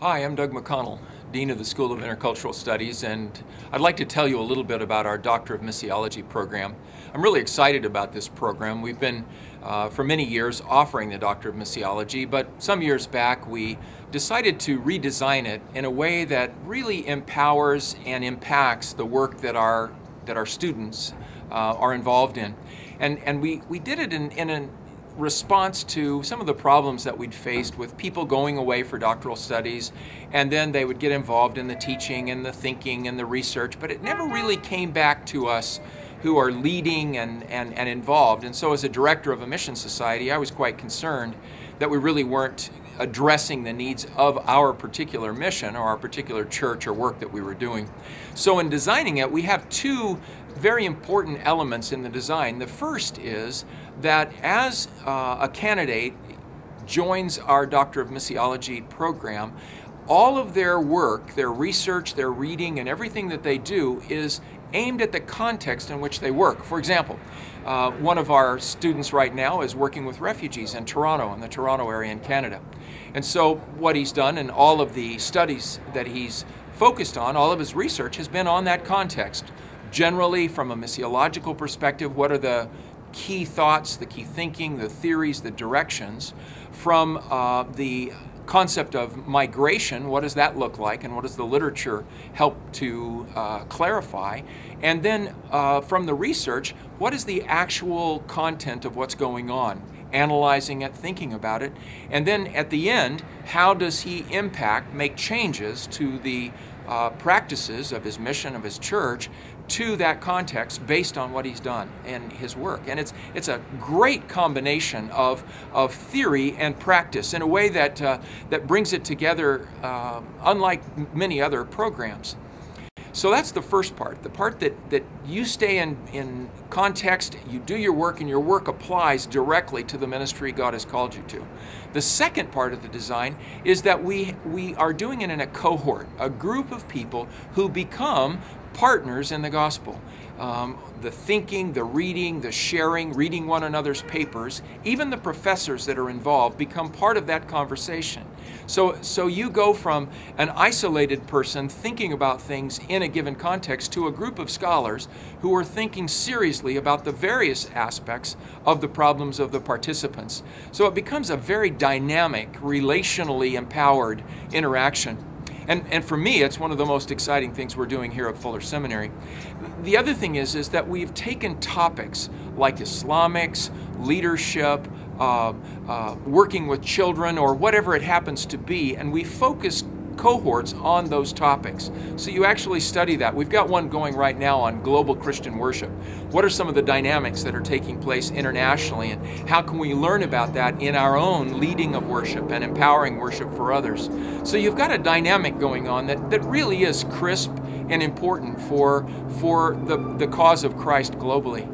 Hi, I'm Doug McConnell, Dean of the School of Intercultural Studies, and I'd like to tell you a little bit about our Doctor of Missiology program. I'm really excited about this program. We've been, for many years, offering the Doctor of Missiology, but some years back we decided to redesign it in a way that really empowers and impacts the work that our students are involved in. And we did it in a response to some of the problems that we'd faced with people going away for doctoral studies, and then they would get involved in the teaching and the thinking and the research, but it never really came back to us who are leading and involved. And so as a director of a mission society, I was quite concerned that we really weren't addressing the needs of our particular mission or our particular church or work that we were doing. So in designing it, we have two very important elements in the design. The first is that as a candidate joins our Doctor of Missiology program, all of their work, their research, their reading, and everything that they do is aimed at the context in which they work. For example, one of our students right now is working with refugees in Toronto, in the Toronto area in Canada. And so what he's done and all of the studies that he's focused on, all of his research has been on that context. Generally, from a missiological perspective, what are the key thoughts, the key thinking, the theories, the directions from the concept of migration? What does that look like, and what does the literature help to clarify? And then from the research, what is the actual content of what's going on? Analyzing it, thinking about it, and then at the end, how does he impact, make changes to the practices of his mission, of his church, to that context based on what he's done in his work. And it's a great combination of theory and practice in a way that that brings it together unlike many other programs. So that's the first part, the part that you stay in context, you do your work, and your work applies directly to the ministry God has called you to. The second part of the design is that we are doing it in a cohort, a group of people who become partners in the gospel. The thinking, the reading, the sharing, reading one another's papers, even the professors that are involved become part of that conversation. So you go from an isolated person thinking about things in a given context to a group of scholars who are thinking seriously about the various aspects of the problems of the participants. So it becomes a very dynamic, relationally empowered interaction. And for me, it's one of the most exciting things we're doing here at Fuller Seminary. The other thing is that we've taken topics like Islamics, leadership, working with children, or whatever it happens to be, and we focused cohorts on those topics. So you actually study that. We've got one going right now on global Christian worship. What are some of the dynamics that are taking place internationally, and how can we learn about that in our own leading of worship and empowering worship for others? So you've got a dynamic going on that really is crisp and important for the cause of Christ globally.